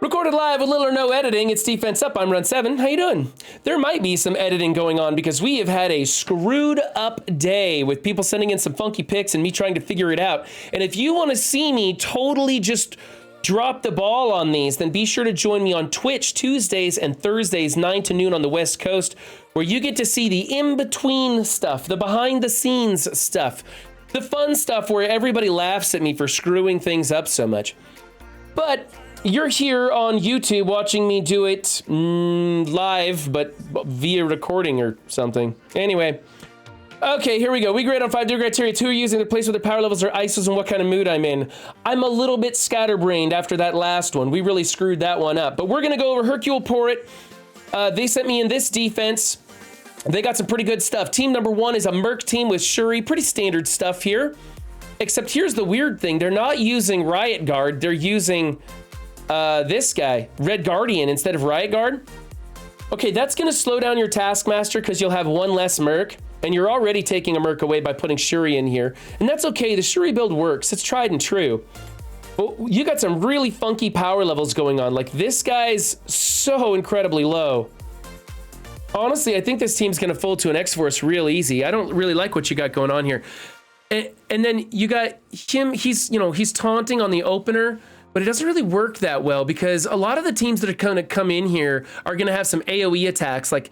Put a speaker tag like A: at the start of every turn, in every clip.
A: Recorded live with little or no editing, it's Defense Up, I'm Run 7. How you doing? There might be some editing going on because we have had a screwed up day with people sending in some funky pics and me trying to figure it out. And if you want to see me totally just drop the ball on these, then be sure to join me on Twitch Tuesdays and Thursdays, 9 to noon on the West Coast, where you get to see the in-between stuff, the behind-the-scenes stuff, the fun stuff where everybody laughs at me for screwing things up so much. But you're here on YouTube watching me do it live, but via recording or something. Anyway, okay, here we go. We grade on 5 criteria. 2 are using the place where their power levels are ISOs and what kind of mood I'm in. I'm a little bit scatterbrained after that last one. We really screwed that one up. But we're going to go over Hercule, Poirot. They sent me in this defense. They got some pretty good stuff. Team number 1 is a Merc team with Shuri. Pretty standard stuff here. Except here's the weird thing. They're not using Riot Guard. They're using this guy, Red Guardian, instead of Riot Guard. Okay, that's going to slow down your Taskmaster because you'll have one less Merc. And you're already taking a Merc away by putting Shuri in here. And that's okay. The Shuri build works. It's tried and true. But you got some really funky power levels going on. Like, this guy's so incredibly low. Honestly, I think this team's going to fold to an X-Force real easy. I don't really like what you got going on here. And then you got him. He's taunting on the opener. But it doesn't really work that well because a lot of the teams that are going to come in here are going to have some AoE attacks, like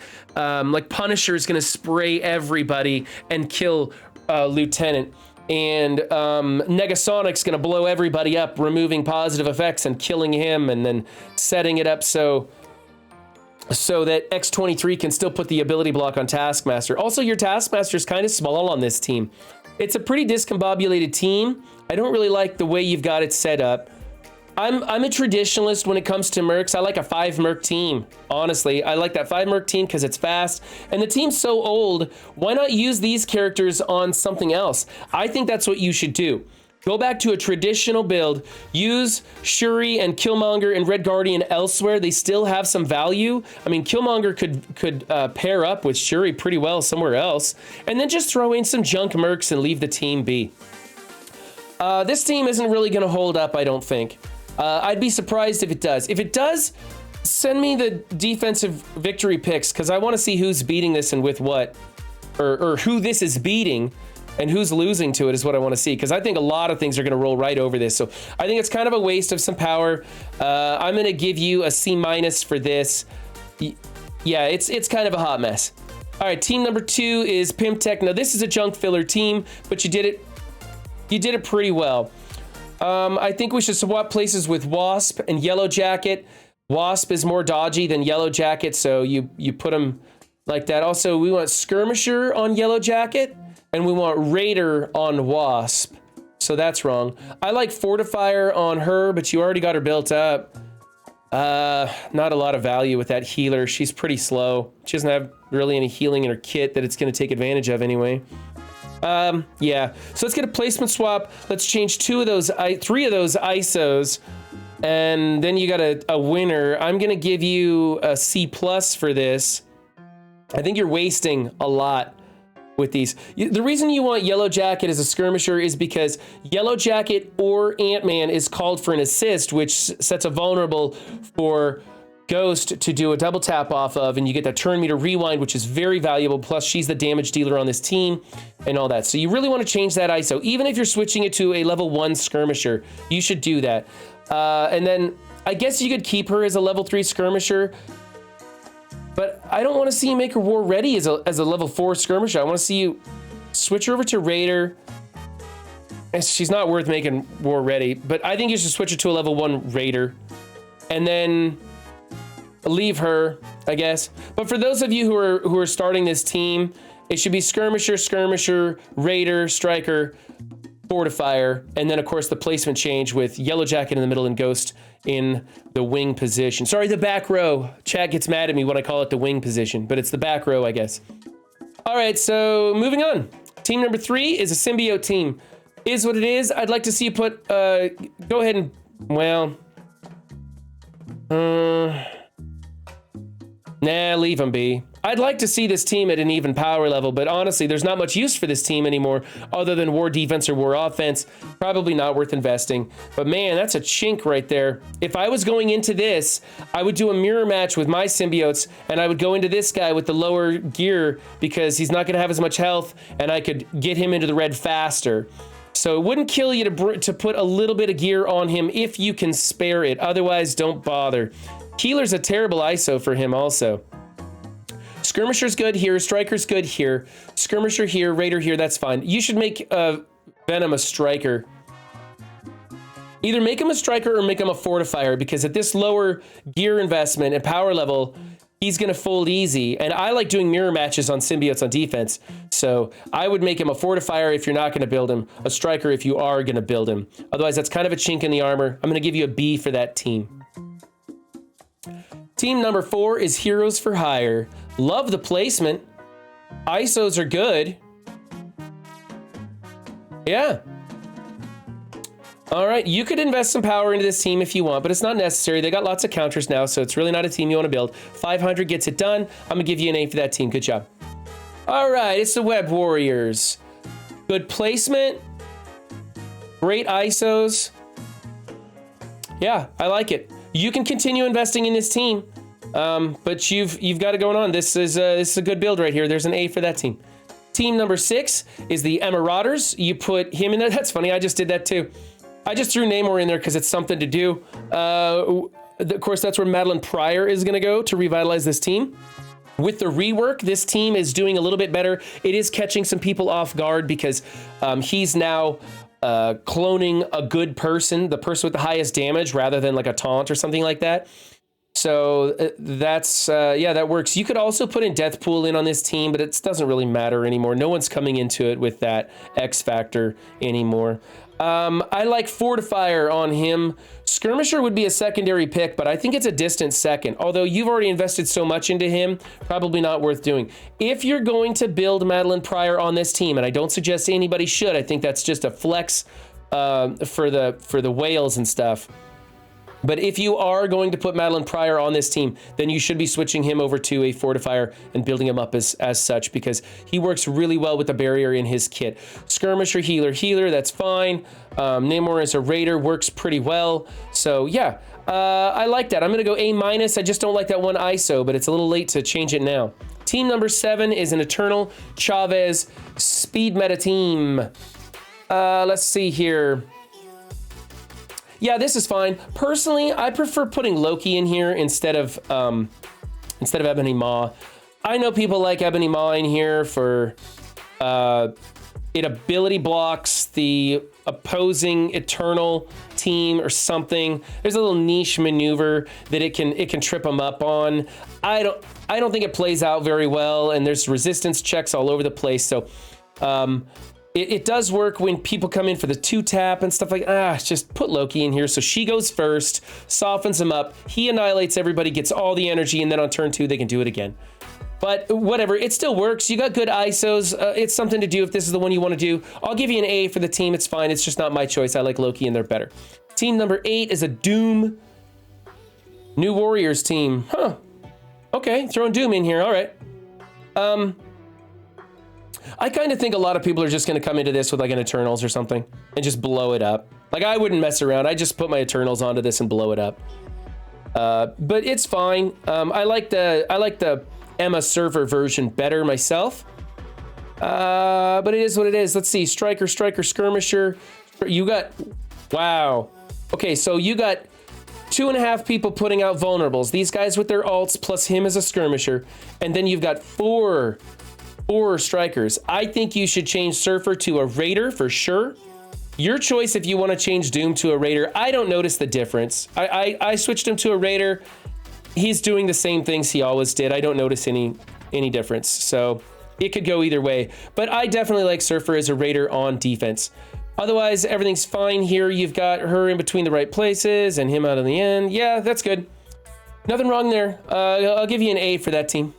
A: Punisher is going to spray everybody and kill Lieutenant, and Negasonic's going to blow everybody up, removing positive effects and killing him, and then setting it up so that X-23 can still put the ability block on Taskmaster. Also, your Taskmaster is kind of small on this team. It's a pretty discombobulated team. I don't really like the way you've got it set up. I'm a traditionalist when it comes to Mercs. I like a 5 Merc team. Honestly, I like that 5 Merc team because it's fast. And the team's so old, why not use these characters on something else? I think that's what you should do. Go back to a traditional build. Use Shuri and Killmonger and Red Guardian elsewhere. They still have some value. I mean, Killmonger could pair up with Shuri pretty well somewhere else. And then just throw in some junk Mercs and leave the team be. This team isn't really going to hold up, I don't think. I'd be surprised if it does. If it does, send me the defensive victory picks because I want to see who's beating this and with what, or who this is beating and who's losing to it is what I want to see because I think a lot of things are going to roll right over this. So I think it's kind of a waste of some power. I'm going to give you a C- for this. Yeah, it's kind of a hot mess. All right, team number 2 is Pimtech. Now this is a junk filler team, but you did it pretty well. I think we should swap places with Wasp and Yellow Jacket. Wasp is more dodgy than Yellow Jacket, so you put them like that. Also, we want Skirmisher on Yellow Jacket, and we want Raider on Wasp. So that's wrong. I like Fortifier on her, but you already got her built up. Not a lot of value with that healer. She's pretty slow. She doesn't have really any healing in her kit that it's going to take advantage of anyway. Yeah, so let's get a placement swap. Let's change 3 of those ISOs, and then you got a winner. I'm gonna give you a C+ for this. I think you're wasting a lot with these. The reason you want Yellow Jacket as a skirmisher is because Yellow Jacket or Ant-Man is called for an assist, which sets a vulnerable for Ghost to do a double tap off of, and you get that turn meter rewind, which is very valuable. Plus, she's the damage dealer on this team and all that. So you really want to change that ISO. Even if you're switching it to a level 1 skirmisher, you should do that. And then I guess you could keep her as a level 3 skirmisher, but I don't want to see you make her war ready as a level 4 skirmisher. I want to see you switch her over to Raider. She's not worth making war ready, but I think you should switch her to a level 1 Raider. And then leave her, I guess. But for those of you who are starting this team, it should be Skirmisher, Raider, Striker, Fortifier, and then of course the placement change with Yellow Jacket in the middle and Ghost in the wing position. Sorry, the back row. Chat gets mad at me when I call it the wing position, but it's the back row, I guess. All right, so moving on. Team number 3 is a Symbiote team. Is what it is. I'd like to see you put, go ahead and, well, Nah, leave them be. I'd like to see this team at an even power level, but honestly, there's not much use for this team anymore other than war defense or war offense. Probably not worth investing. But man, that's a chink right there. If I was going into this, I would do a mirror match with my symbiotes, and I would go into this guy with the lower gear because he's not going to have as much health, and I could get him into the red faster. So it wouldn't kill you to put a little bit of gear on him if you can spare it. Otherwise, don't bother. Healer's a terrible ISO for him also. Skirmisher's good here. Striker's good here. Skirmisher here. Raider here. That's fine. You should make Venom a striker. Either make him a striker or make him a fortifier, because at this lower gear investment and power level, he's going to fold easy. And I like doing mirror matches on symbiotes on defense. So I would make him a fortifier if you're not going to build him, a striker if you are going to build him. Otherwise, that's kind of a chink in the armor. I'm going to give you a B for that team. Team number 4 is Heroes for Hire. Love the placement. ISOs are good. Yeah. All right, you could invest some power into this team if you want, but it's not necessary. They got lots of counters now, so it's really not a team you want to build. 500 gets it done. I'm going to give you an A for that team. Good job. All right, it's the Web Warriors. Good placement. Great ISOs. Yeah, I like it. You can continue investing in this team, but you've got it going on. This is a good build right here. There's an A for that team. Team number 6 is the Emmarauders. You put him in there. That's funny. I just did that too. I just threw Namor in there because it's something to do. Of course, that's where Madelyne Pryor is going to go to revitalize this team. With the rework, this team is doing a little bit better. It is catching some people off guard because he's now cloning a good person, the person with the highest damage, rather than like a taunt or something like that. So that's, yeah, that works. You could also put in Deathpool in on this team, but it doesn't really matter anymore. No one's coming into it with that X factor anymore. I like Fortifier on him. Skirmisher would be a secondary pick, but I think it's a distant second. Although you've already invested so much into him, probably not worth doing. If you're going to build Madelyne Pryor on this team, and I don't suggest anybody should, I think that's just a flex for the whales and stuff. But if you are going to put Madelyne Pryor on this team, then you should be switching him over to a Fortifier and building him up as such, because he works really well with the barrier in his kit. Skirmisher, healer, that's fine. Namor as a raider works pretty well. So yeah, I like that. I'm going to go A-. I just don't like that one ISO, but it's a little late to change it now. Team number 7 is an Eternal Chavez speed meta team. Let's see here. Yeah, this is fine. Personally, I prefer putting Loki in here instead of Ebony Maw. I know people like Ebony Maw in here for it ability blocks the opposing Eternal team or something. There's a little niche maneuver that it can trip them up on. I don't think it plays out very well, and there's resistance checks all over the place. So it does work when people come in for the 2-tap and stuff like, just put Loki in here. So she goes first, softens him up. He annihilates everybody, gets all the energy, and then on turn 2, they can do it again. But whatever, it still works. You got good ISOs. It's something to do if this is the one you want to do. I'll give you an A for the team. It's fine. It's just not my choice. I like Loki and they're better. Team number 8 is a Doom New Warriors team. Huh. Okay, throwing Doom in here. All right. I kind of think a lot of people are just going to come into this with like an Eternals or something and just blow it up. Like, I wouldn't mess around. I just put my Eternals onto this and blow it up. But it's fine. I like the Emma server version better myself. But it is what it is. Let's see. Striker, Skirmisher. You got... Wow. Okay, so you got 2.5 people putting out vulnerables. These guys with their alts plus him as a Skirmisher. And then you've got 4 strikers. I think you should change Surfer to a Raider for sure. Your choice if you want to change Doom to a Raider. I don't notice the difference. I switched him to a Raider. He's doing the same things he always did. I don't notice any difference. So it could go either way. But I definitely like Surfer as a Raider on defense. Otherwise, everything's fine here. You've got her in between the right places and him out on the end. Yeah, that's good. Nothing wrong there. I'll give you an A for that team.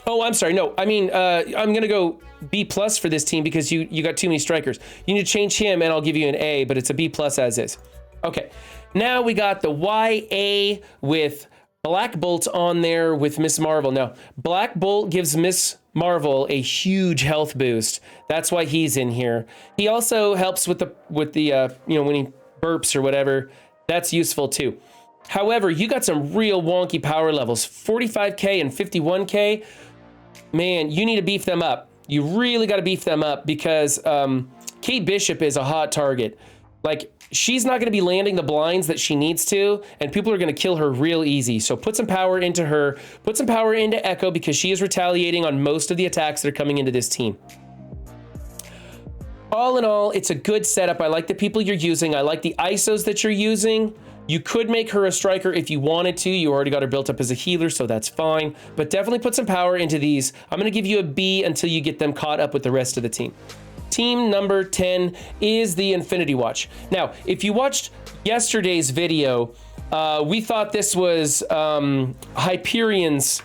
A: Oh, I'm sorry. No, I mean, I'm going to go B+ for this team because you got too many strikers. You need to change him and I'll give you an A, but it's a B+ as is. Okay. Now we got the YA with Black Bolt on there with Miss Marvel. Now, Black Bolt gives Miss Marvel a huge health boost. That's why he's in here. He also helps with the when he burps or whatever. That's useful too. However, you got some real wonky power levels, 45K and 51K. Man, you need to beef them up. You really got to beef them up because Kate Bishop is a hot target. Like, she's not going to be landing the blinds that she needs to, and people are going to kill her real easy. So put some power into her. Put some power into Echo because she is retaliating on most of the attacks that are coming into this team. All in all, it's a good setup. I like the people you're using. I like the ISOs that you're using. You could make her a striker if you wanted to. You already got her built up as a healer, so that's fine. But definitely put some power into these. I'm going to give you a B until you get them caught up with the rest of the team. Team number 10 is the Infinity Watch. Now, if you watched yesterday's video, we thought this was Hyperion's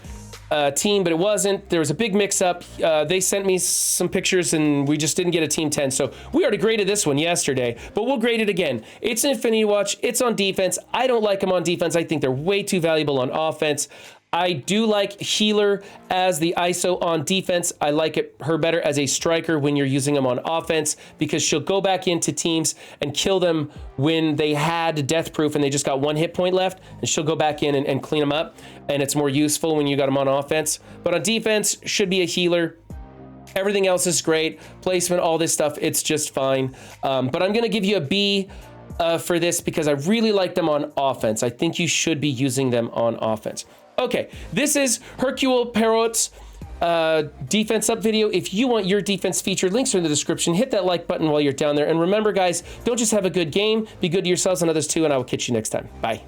A: team, but it wasn't. There was a big mix-up. They sent me some pictures, and we just didn't get a Team 10. So we already graded this one yesterday, but we'll grade it again. It's an Infinity Watch. It's on defense. I don't like them on defense. I think they're way too valuable on offense. I do like Healer as the ISO on defense. I like her better as a striker when you're using them on offense because she'll go back into teams and kill them when they had death proof and they just got 1 hit point left, and she'll go back in and clean them up, and it's more useful when you got them on offense. But on defense, should be a healer. Everything else is great. Placement, all this stuff, it's just fine. But I'm going to give you a B for this because I really like them on offense. I think you should be using them on offense. Okay, this is Hercule Poirot's defense up video. If you want your defense featured, links are in the description. Hit that like button while you're down there. And remember, guys, don't just have a good game, be good to yourselves and others too, and I will catch you next time. Bye.